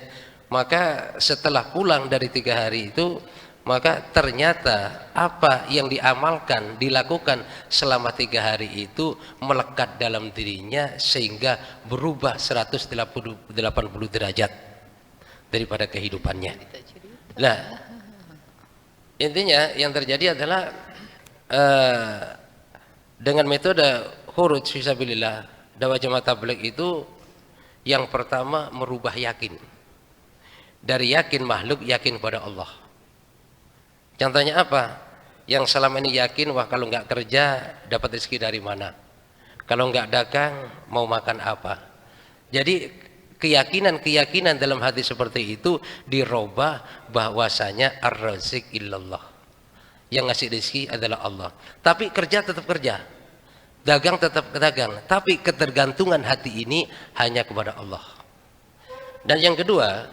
Maka setelah pulang dari 3 hari itu, maka ternyata apa yang diamalkan, dilakukan selama 3 hari itu melekat dalam dirinya sehingga berubah 180 derajat daripada kehidupannya. Nah, intinya yang terjadi adalah dengan metode khuruj fisabilillah dakwah jamaah tabligh itu yang pertama merubah yakin. Dari yakin makhluk yakin pada Allah. Contohnya apa? Yang selama ini yakin, wah kalau nggak kerja dapat rezeki dari mana? Kalau nggak dagang mau makan apa? Jadi keyakinan dalam hati seperti itu dirubah bahwasanya ar-razik illallah. Yang ngasih rezeki adalah Allah. Tapi kerja tetap kerja, dagang tetap dagang, tapi ketergantungan hati ini hanya kepada Allah. Dan yang kedua,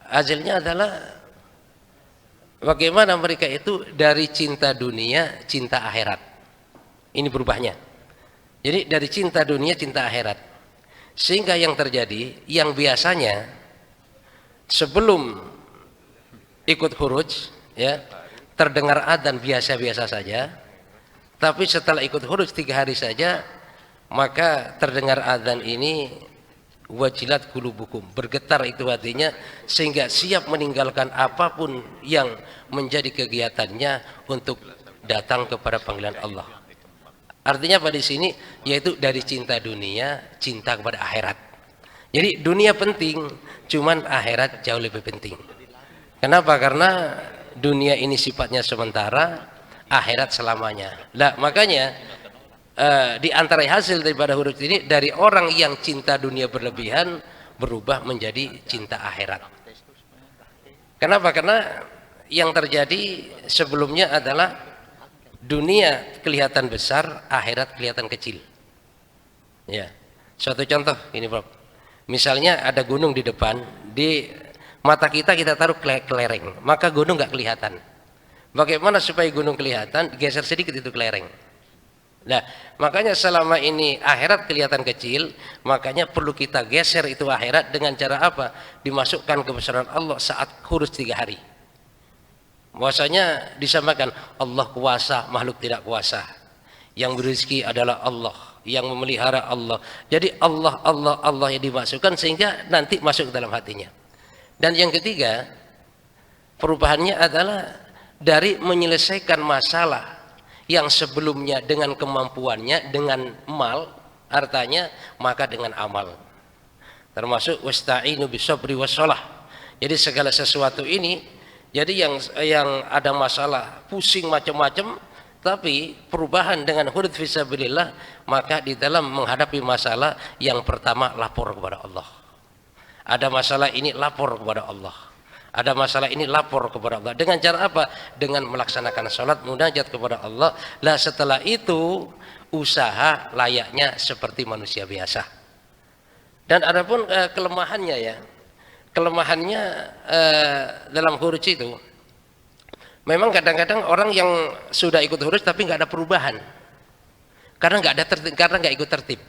hasilnya adalah bagaimana mereka itu dari cinta dunia cinta akhirat. Ini berubahnya. Jadi dari cinta dunia cinta akhirat, sehingga yang terjadi yang biasanya sebelum ikut khuruj, ya, terdengar adzan biasa-biasa saja, tapi setelah ikut khuruj 3 hari saja, maka terdengar adzan ini wajilat qulubukum, bergetar itu hatinya sehingga siap meninggalkan apapun yang menjadi kegiatannya untuk datang kepada panggilan Allah. Artinya pada sini yaitu dari cinta dunia cinta kepada akhirat. Jadi dunia penting, cuman akhirat jauh lebih penting. Kenapa? Karena dunia ini sifatnya sementara, akhirat selamanya. Nah, makanya di antara hasil daripada huruf ini dari orang yang cinta dunia berlebihan berubah menjadi cinta akhirat. Kenapa? Karena yang terjadi sebelumnya adalah dunia kelihatan besar, akhirat kelihatan kecil. Ya, suatu contoh ini, Prof. Misalnya ada gunung di depan, di mata kita taruh kelereng, maka gunung nggak kelihatan. Bagaimana supaya gunung kelihatan? Geser sedikit itu kelereng. Nah, makanya selama ini akhirat kelihatan kecil, makanya perlu kita geser itu akhirat dengan cara apa? Dimasukkan kebesaran Allah saat khuruj 3 hari. Bahwasanya disamakan Allah kuasa, makhluk tidak kuasa. Yang berizki adalah Allah, yang memelihara Allah. Jadi Allah yang dimasukkan sehingga nanti masuk ke dalam hatinya. Dan yang ketiga, perubahannya adalah dari menyelesaikan masalah yang sebelumnya dengan kemampuannya, dengan mal, artinya maka dengan amal. Termasuk wasta'inu bisabri wassalah. Jadi segala sesuatu ini, jadi yang ada masalah, pusing macam-macam, tapi perubahan dengan huruf fisabilillah, maka di dalam menghadapi masalah yang pertama lapor kepada Allah. Ada masalah ini lapor kepada Allah. Ada masalah ini lapor kepada Allah. Dengan cara apa? Dengan melaksanakan salat, munajat kepada Allah. Lah setelah itu usaha layaknya seperti manusia biasa. Dan adapun kelemahannya ya, kelemahannya dalam huruj itu, memang kadang-kadang orang yang sudah ikut huruj tapi nggak ada perubahan, karena nggak ada tertib, karena nggak ikut tertib.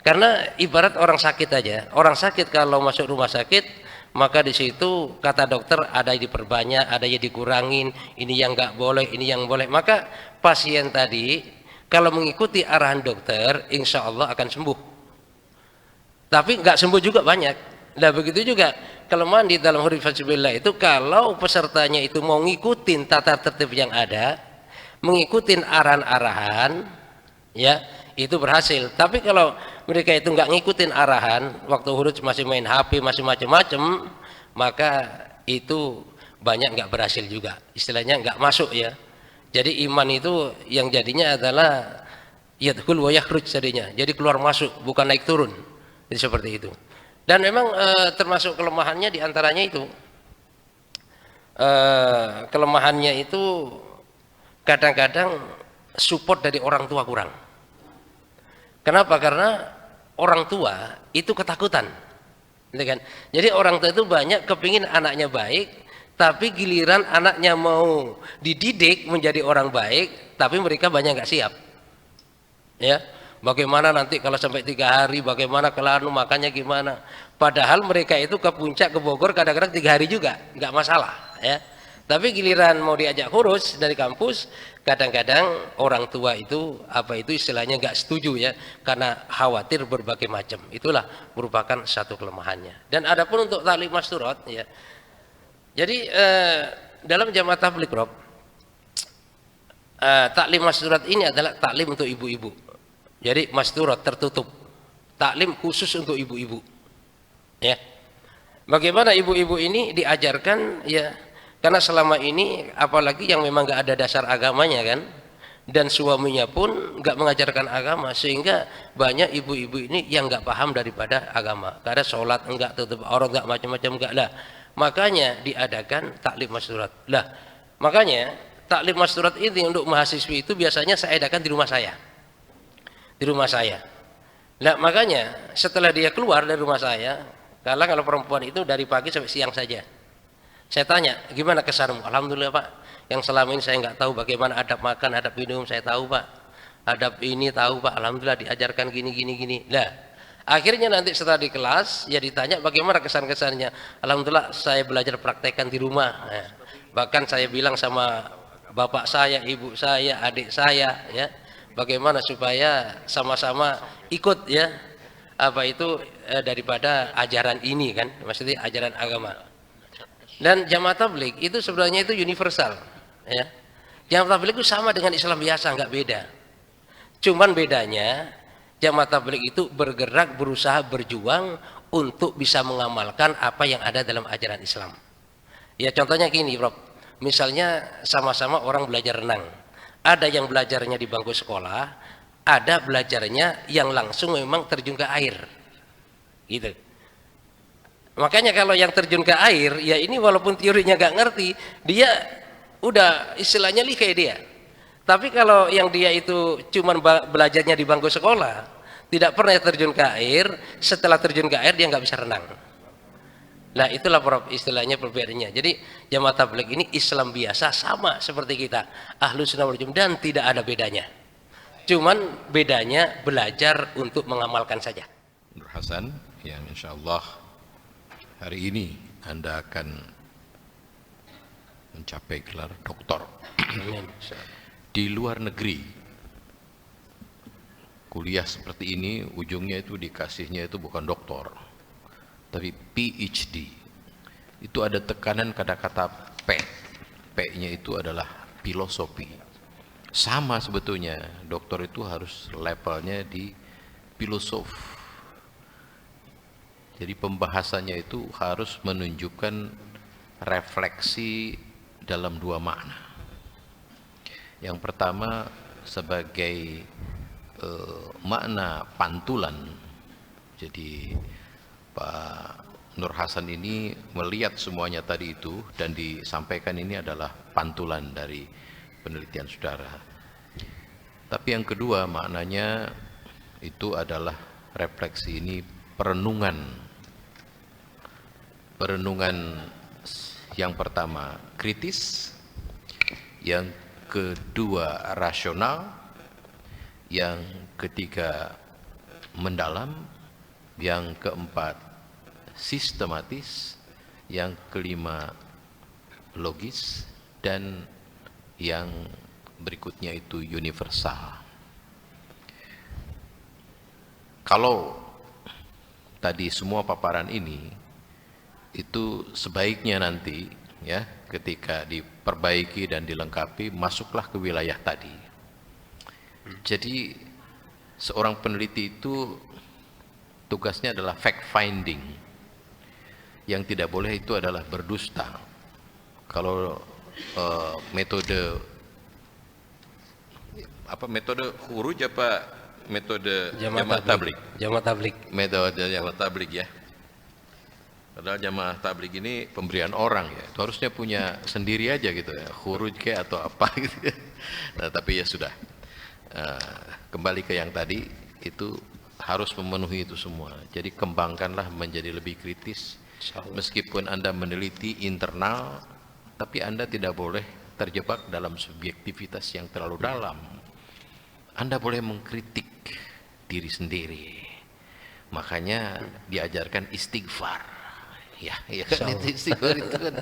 Karena ibarat orang sakit aja, orang sakit kalau masuk rumah sakit, maka di situ kata dokter ada yang diperbanyak, ada yang dikurangin, ini yang nggak boleh, ini yang boleh. Maka pasien tadi kalau mengikuti arahan dokter, insya Allah akan sembuh. Tapi nggak sembuh juga banyak. Nah begitu juga kelemahan di dalam huruf fisabilillah itu, kalau pesertanya itu mau ngikutin tata tertib yang ada, mengikutin arahan-arahan, ya itu berhasil. Tapi kalau mereka itu nggak ngikutin arahan, waktu huruj masih main HP, masih macam-macam, maka itu banyak nggak berhasil juga. Istilahnya nggak masuk ya. Jadi iman itu yang jadinya adalah yadkhul wa yakhruj jadinya. Jadi keluar masuk, bukan naik turun. Jadi seperti itu. Dan memang termasuk kelemahannya diantaranya itu, kelemahannya itu kadang-kadang support dari orang tua kurang. Kenapa? Karena orang tua itu ketakutan, gitu kan? Jadi orang tua itu banyak kepingin anaknya baik, tapi giliran anaknya mau dididik menjadi orang baik, tapi mereka banyak nggak siap. Ya, bagaimana nanti kalau sampai 3 hari, bagaimana kalau makannya gimana? Padahal mereka itu ke puncak, ke Bogor kadang-kadang 3 hari juga, nggak masalah. Ya. Tapi giliran mau diajak kurus dari kampus, kadang-kadang orang tua itu istilahnya nggak setuju ya, karena khawatir berbagai macam. Itulah merupakan satu kelemahannya. Dan adapun untuk taklim masturat ya, jadi dalam jamaah tabligh Rob, taklim masturat ini adalah taklim untuk ibu-ibu. Jadi masturat tertutup, taklim khusus untuk ibu-ibu. Ya, bagaimana ibu-ibu ini diajarkan ya? Karena selama ini apalagi yang memang nggak ada dasar agamanya kan, dan suaminya pun nggak mengajarkan agama, sehingga banyak ibu-ibu ini yang nggak paham daripada agama. Karena sholat enggak, tutup aurat enggak, macam-macam enggak lah. Makanya diadakan taklim masturat. Lah, makanya taklim masturat ini untuk mahasiswi itu biasanya saya adakan di rumah saya. Di rumah saya. Nah, makanya setelah dia keluar dari rumah saya, kalau perempuan itu dari pagi sampai siang saja. Saya tanya, gimana kesanmu? Alhamdulillah Pak, yang selama ini saya nggak tahu bagaimana adab makan, adab minum, saya tahu Pak. Adab ini tahu Pak, Alhamdulillah diajarkan gini. Nah, akhirnya nanti setelah di kelas, ya ditanya bagaimana kesan-kesannya. Alhamdulillah saya belajar praktekkan di rumah. Nah, bahkan saya bilang sama bapak saya, ibu saya, adik saya, ya, bagaimana supaya sama-sama ikut ya, daripada ajaran ini kan, maksudnya ajaran agama. Dan jamaah tabligh itu sebenarnya itu universal ya. Jamaah tabligh itu sama dengan Islam biasa, nggak beda. Cuman bedanya jamaah tabligh itu bergerak, berusaha, berjuang untuk bisa mengamalkan apa yang ada dalam ajaran Islam. Ya contohnya gini Prof, misalnya sama-sama orang belajar renang, ada yang belajarnya di bangku sekolah, ada belajarnya yang langsung memang terjun ke air gitu. Makanya kalau yang terjun ke air, ya ini walaupun teorinya gak ngerti, dia udah istilahnya lihai dia. Tapi kalau yang dia itu cuman belajarnya di bangku sekolah, tidak pernah terjun ke air, setelah terjun ke air dia nggak bisa renang. Nah itulah istilahnya perbedaannya. Jadi jamaah tabligh ini Islam biasa sama seperti kita, Ahlus Sunnah wal Jamaah, dan tidak ada bedanya. Cuman bedanya belajar untuk mengamalkan saja. Nur Hasan, yang insya Allah hari ini Anda akan mencapai gelar doktor. Di luar negeri kuliah seperti ini ujungnya itu dikasihnya itu bukan doktor tapi PhD. Itu ada tekanan kata-kata P. P-nya itu adalah filosofi. Sama sebetulnya, doktor itu harus levelnya di filosof. Jadi pembahasannya itu harus menunjukkan refleksi dalam dua makna. Yang pertama sebagai makna pantulan. Jadi Pak Nur Hasan ini melihat semuanya tadi itu dan disampaikan ini adalah pantulan dari penelitian saudara. Tapi yang kedua maknanya itu adalah refleksi ini perenungan. Perenungan yang pertama kritis, yang kedua rasional, yang ketiga mendalam, yang keempat sistematis, yang kelima logis, dan yang berikutnya itu universal. Kalau tadi semua paparan ini itu sebaiknya nanti ya ketika diperbaiki dan dilengkapi masuklah ke wilayah tadi. Jadi seorang peneliti itu tugasnya adalah fact finding. Yang tidak boleh itu adalah berdusta. Kalau metode khuruj apa metode jamaah tabligh? Jamaah tabligh. Metode jamaah tabligh ya. Padahal jamaah tabligh ini pemberian orang ya. Itu harusnya punya sendiri aja gitu ya. Khuruj kayak atau apa gitu. Nah, tapi ya sudah. Kembali ke yang tadi itu harus memenuhi itu semua. Jadi kembangkanlah menjadi lebih kritis. Meskipun Anda meneliti internal, tapi Anda tidak boleh terjebak dalam subjektivitas yang terlalu dalam. Anda boleh mengkritik diri sendiri. Makanya diajarkan istighfar. Ya kan itu istighfar itu kan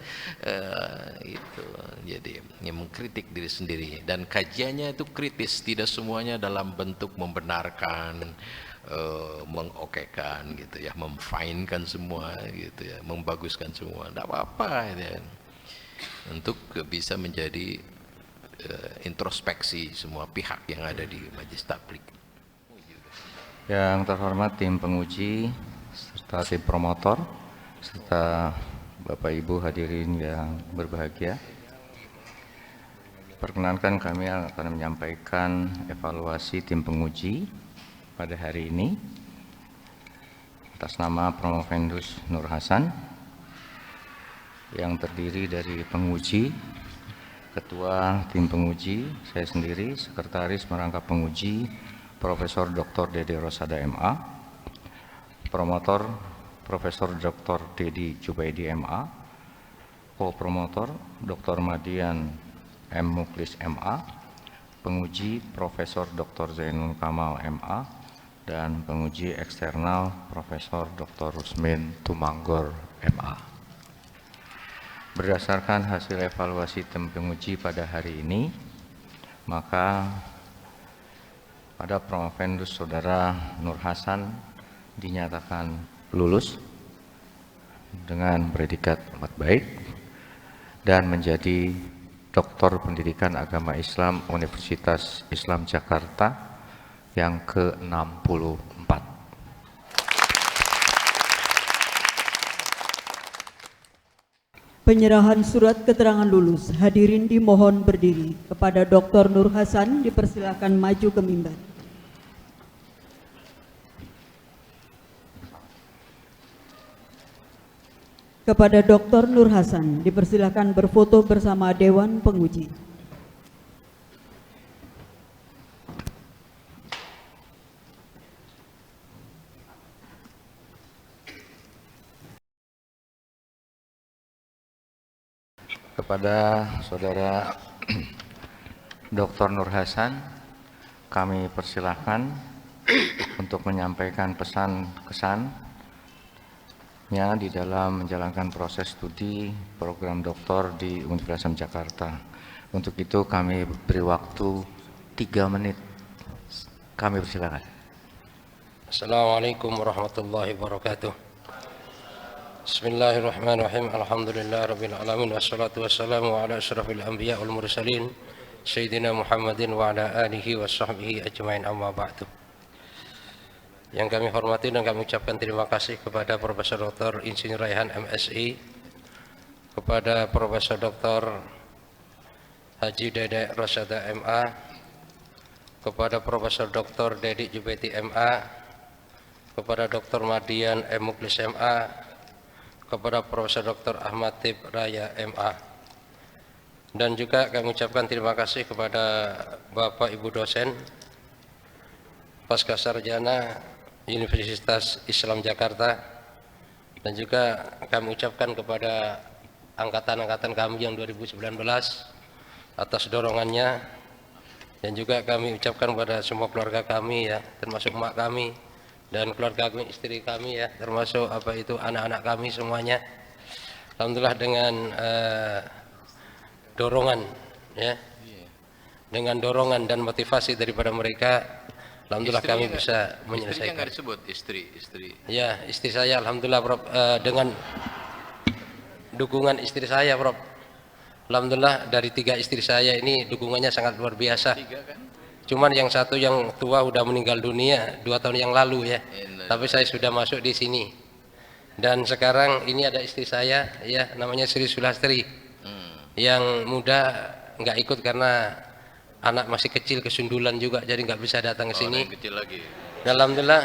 itu. Jadi yang mengkritik diri sendiri dan kajiannya itu kritis, tidak semuanya dalam bentuk membenarkan, mengokekan gitu ya, memfinekan semua gitu ya, membaguskan semua, tidak apa-apa ya. Untuk bisa menjadi introspeksi semua pihak yang ada di Majelis Tabligh. Yang terhormat tim penguji serta tim promotor serta Bapak Ibu hadirin yang berbahagia, perkenankan kami akan menyampaikan evaluasi tim penguji pada hari ini atas nama Promovendus Nur Hasan yang terdiri dari penguji, ketua tim penguji, saya sendiri, sekretaris merangkap penguji Profesor Dr. Dede Rosada MA, promotor Profesor Dr. Dedi Jubaidi MA, co-promotor Dr. Madian M. Muklis MA, penguji Profesor Dr. Zainul Kamal MA, dan penguji eksternal Profesor Dr. Rusmin Tumanggor MA. Berdasarkan hasil evaluasi tim penguji pada hari ini, maka pada Promovendus Saudara Nur Hasan dinyatakan lulus dengan predikat amat baik dan menjadi Doktor Pendidikan Agama Islam Universitas Islam Jakarta yang ke-64. Penyerahan surat keterangan lulus, hadirin dimohon berdiri. Kepada Dr. Nur Hasan dipersilakan maju ke mimbar. Kepada Dr. Nur Hasan dipersilakan berfoto bersama Dewan Penguji. Kepada Saudara Dr. Nur Hasan, kami persilahkan untuk menyampaikan pesan-kesan di dalam menjalankan proses studi program doktor di Universitas Islam Jakarta. Untuk itu kami beri waktu 3 menit. Kami persilakan. Assalamualaikum warahmatullahi wabarakatuh. Bismillahirrahmanirrahim. Alhamdulillah rabbil alamin wassalatu wassalamu ala asyrafil anbiya wal mursalin sayyidina Muhammadin wa ala alihi wa sahbihi ajmain, amma ba'du. Yang kami hormati dan kami ucapkan terima kasih kepada Profesor Dr. Insinyur Raihan MSI, kepada Profesor Dr. Haji Dede Rosada MA, kepada Profesor Dr. Dedi Jubeti MA, kepada Dr. Mardian M. Muklis MA, kepada Profesor Dr. Ahmad Tib Raya MA. Dan juga kami ucapkan terima kasih kepada Bapak Ibu dosen Pasca Sarjana Universitas Islam Jakarta, dan juga kami ucapkan kepada angkatan-angkatan kami yang 2019 atas dorongannya, dan juga kami ucapkan kepada semua keluarga kami ya, termasuk mak kami dan keluarga kami, istri kami ya, termasuk anak-anak kami semuanya. Alhamdulillah dengan dorongan ya, dengan dorongan dan motivasi daripada mereka, alhamdulillah kami bisa menyelesaikan. Istrinya nggak disebut istri. Ya, istri saya alhamdulillah Prof, dengan dukungan istri saya Prof. Alhamdulillah dari 3 istri saya ini dukungannya sangat luar biasa. 3 kan? Cuman yang satu yang tua udah meninggal dunia 2 tahun yang lalu ya. Tapi saya sudah masuk di sini. Dan sekarang ini ada istri saya ya, namanya Sri Sulastri. Yang muda nggak ikut karena anak masih kecil, kesundulan juga, jadi nggak bisa datang ke sini. Kecil lagi. Dan alhamdulillah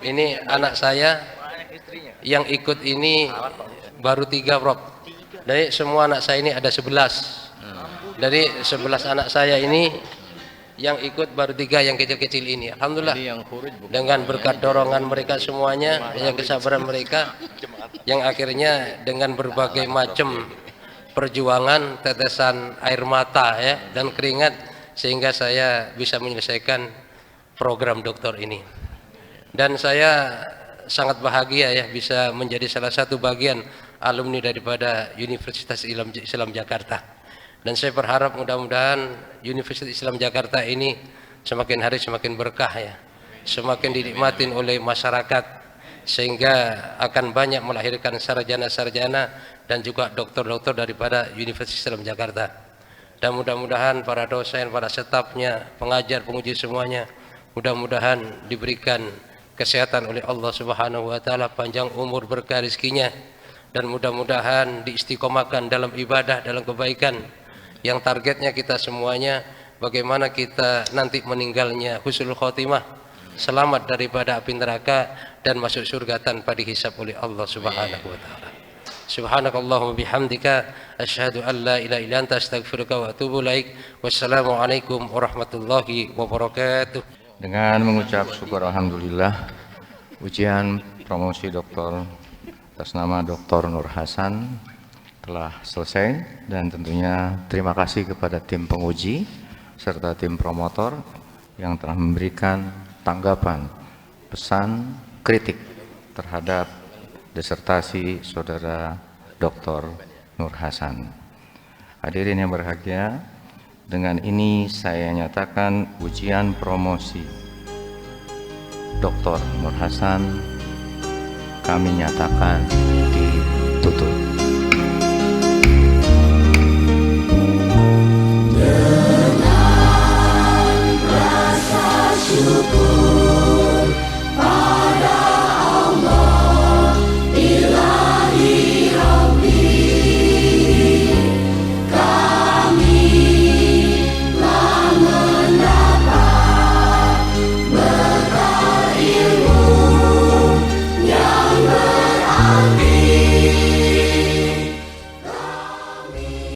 ini anak saya yang ikut ini baru 3 Prof. Dari semua anak saya ini ada 11. Dari 11 anak saya ini yang ikut baru 3 yang kecil-kecil ini. Alhamdulillah dengan berkat dorongan mereka semuanya, yang kesabaran mereka, yang akhirnya dengan berbagai macam perjuangan, tetesan air mata ya, dan keringat, sehingga saya bisa menyelesaikan program doktor ini. Dan saya sangat bahagia ya bisa menjadi salah satu bagian alumni daripada Universitas Islam Jakarta. Dan saya berharap mudah-mudahan Universitas Islam Jakarta ini semakin hari semakin berkah ya, semakin dinikmatin oleh masyarakat, sehingga akan banyak melahirkan sarjana-sarjana dan juga dokter-dokter daripada Universitas Islam Jakarta. Dan mudah-mudahan para dosen, para stafnya, pengajar, penguji semuanya, mudah-mudahan diberikan kesehatan oleh Allah Subhanahu wa taala, panjang umur, berkah rezekinya, dan mudah-mudahan diistiqomahkan dalam ibadah, dalam kebaikan, yang targetnya kita semuanya bagaimana kita nanti meninggalnya husnul khotimah, selamat daripada api neraka dan masuk surga tanpa dihisab oleh Allah Subhanahu wa taala. Subhanakallahumma bihamdika asyhadu an la ilaha illa anta astaghfiruka wa atubu ilaik. Wassalamualaikum warahmatullahi wabarakatuh. Dengan mengucap syukur alhamdulillah, ujian promosi doktor atas nama Dr. Nur Hasan telah selesai, dan tentunya terima kasih kepada tim penguji serta tim promotor yang telah memberikan tanggapan, pesan, kritik terhadap disertasi saudara Dr. Nur Hasan. Hadirin yang berbahagia, dengan ini saya nyatakan ujian promosi Dr. Nur Hasan kami nyatakan ditutup.